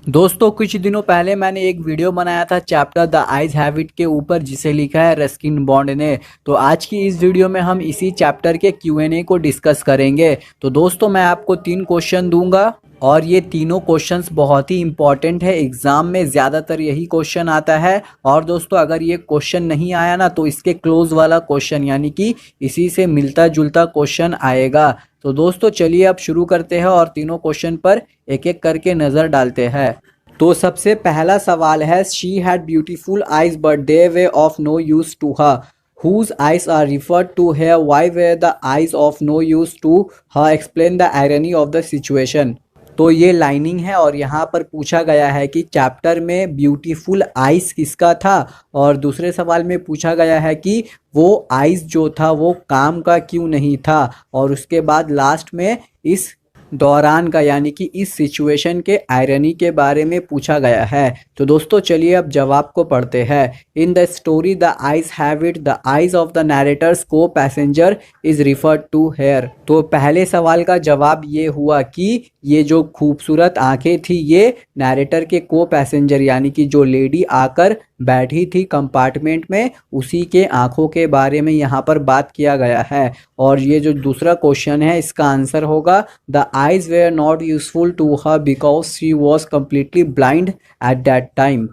दोस्तों कुछ दिनों पहले मैंने एक वीडियो बनाया था चैप्टर द आइज हैबिट के ऊपर, जिसे लिखा है रस्किन बॉन्ड ने। तो आज की इस वीडियो में हम इसी चैप्टर के Q&A को डिस्कस करेंगे। तो दोस्तों मैं आपको 3 क्वेश्चन दूंगा और ये तीनों क्वेश्चंस बहुत ही इंपॉर्टेंट है। एग्जाम में ज़्यादातर यही क्वेश्चन आता है। और दोस्तों अगर ये क्वेश्चन नहीं आया ना, तो इसके क्लोज वाला क्वेश्चन यानी कि इसी से मिलता जुलता क्वेश्चन आएगा। तो दोस्तों चलिए अब शुरू करते हैं और तीनों क्वेश्चन पर एक एक करके नज़र डालते हैं। तो सबसे पहला सवाल है, she had beautiful eyes but they were of no use to her. Whose eyes are referred to here? Why were the eyes of no use to her? Explain the irony of the situation. तो ये lining है और यहाँ पर पूछा गया है कि चैप्टर में ब्यूटीफुल आइज किसका था, और दूसरे सवाल में पूछा गया है कि वो आइज जो था वो काम का क्यों नहीं था, और उसके बाद लास्ट में इस दौरान का यानी कि इस सिचुएशन के आयरनी के बारे में पूछा गया है। तो दोस्तों चलिए अब जवाब को पढ़ते हैं। In the story the eyes have it, the eyes of the narrator's co-passenger is referred to here. तो पहले सवाल का जवाब ये हुआ कि ये जो खूबसूरत आंखें थी ये नैरेटर के को पैसेंजर यानी कि जो लेडी आकर बैठी थी कंपार्टमेंट में, उसी के आंखों के बारे में यहाँ पर बात किया गया है। और ये जो दूसरा क्वेश्चन है इसका आंसर होगा the eyes were not useful to her because she was completely blind at that time.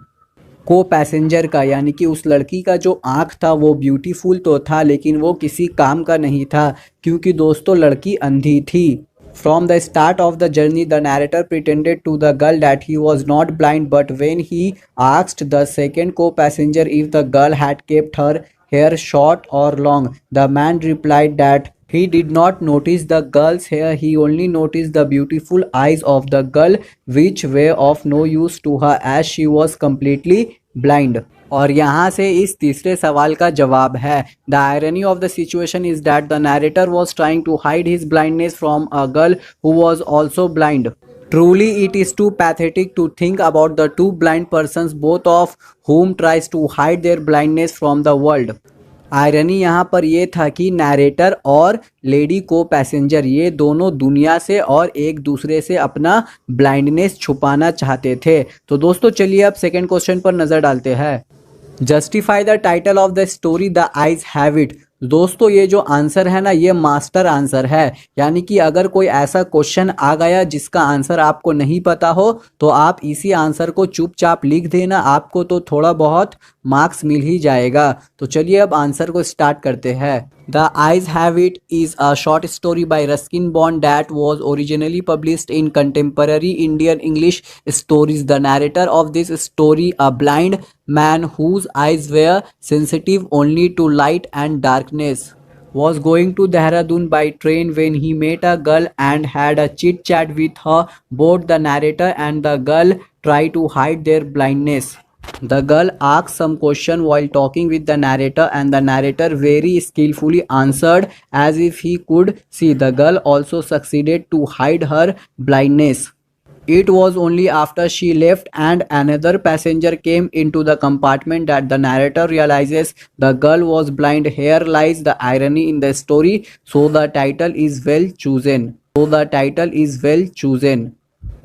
को पैसेंजर का यानी कि उस लड़की का जो आँख था वो ब्यूटीफुल तो था, लेकिन वो किसी काम का नहीं था क्योंकि दोस्तों लड़की अंधी थी। From the start of the journey, the narrator pretended to the girl that he was not blind, but when he asked the second co-passenger if the girl had kept her hair short or long, the man replied that he did not notice the girl's hair, he only noticed the beautiful eyes of the girl, which were of no use to her as she was completely blind. और यहाँ से इस तीसरे सवाल का जवाब है, the irony of the situation is that the narrator was trying to hide his blindness from a girl who was also blind. Truly it is too pathetic to think about the two blind persons, both of whom tries to hide their blindness from the world. Irony यहाँ पर ये था कि narrator और lady को passenger ये दोनों दुनिया से और एक दूसरे से अपना ब्लाइंडनेस छुपाना चाहते थे। तो दोस्तों चलिए अब सेकंड क्वेश्चन पर नज़र डालते हैं। Justify the title of the story the eyes have it. दोस्तों ये जो आंसर है ना ये मास्टर आंसर है, यानी कि अगर कोई ऐसा क्वेश्चन आ गया जिसका आंसर आपको नहीं पता हो तो आप इसी आंसर को चुपचाप लिख देना, आपको तो थोड़ा बहुत मार्क्स मिल ही जाएगा। तो चलिए अब आंसर को स्टार्ट करते हैं। The eyes have it is a short story by Ruskin bond that was originally published in contemporary Indian English stories. The narrator of this story, a blind man whose eyes were sensitive only to light and darkness, was going to Dehradun by train when he met a girl and had a chit chat with her. Both the narrator and the girl try to hide their blindness. The girl asked some question while talking with the narrator and the narrator very skillfully answered as if he could see. The girl also succeeded to hide her blindness. It was only after she left and another passenger came into the compartment that the narrator realizes the girl was blind. Here lies the irony in the story. So the title is well chosen. So the title is well chosen.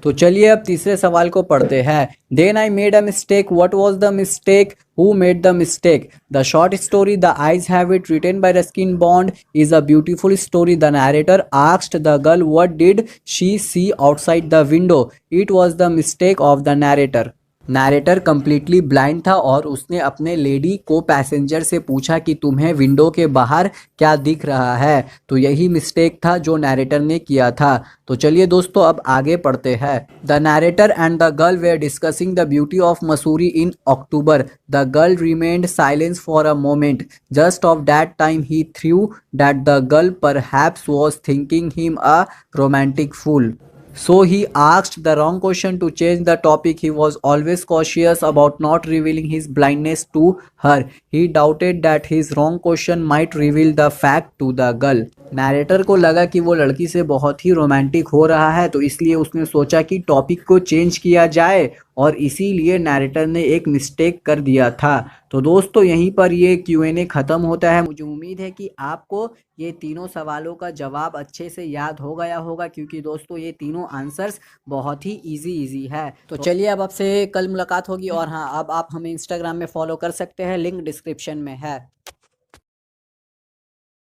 तो चलिए अब तीसरे सवाल को पढ़ते हैं। Then I made a mistake, what was the mistake, who made the mistake. The short story the eyes have it written by Ruskin Bond is a beautiful story. The narrator asked the girl what did she see outside the window. It was the mistake of the narrator. Narrator completely blind था और उसने अपने lady को passenger से पूछा कि तुम्हें window के बाहर क्या दिख रहा है। तो यही मिस्टेक था जो नैरेटर ने किया था। तो चलिए दोस्तों अब आगे पढ़ते हैं। The narrator and the girl were discussing the beauty of Mussoorie in October. The girl remained silence for a moment. Just of that time he through that the girl perhaps was thinking him a romantic fool. So he asked the wrong question to change the topic. He was always cautious about not revealing his blindness to her. He doubted that his wrong question might reveal the fact to the girl. Narrator को लगा कि वो लड़की से बहुत ही romantic हो रहा है, तो इसलिए उसने सोचा कि टॉपिक को चेंज किया जाए और इसीलिए नैरेटर ने एक मिस्टेक कर दिया था। तो दोस्तों यहीं पर ये Q&A ख़त्म होता है। मुझे उम्मीद है कि आपको ये तीनों सवालों का जवाब अच्छे से याद हो गया होगा, क्योंकि दोस्तों ये तीनों आंसर्स बहुत ही इजी है। तो चलिए अब आपसे कल मुलाकात होगी, और हाँ अब आप हमें इंस्टाग्राम में फॉलो कर सकते हैं, लिंक डिस्क्रिप्शन में है।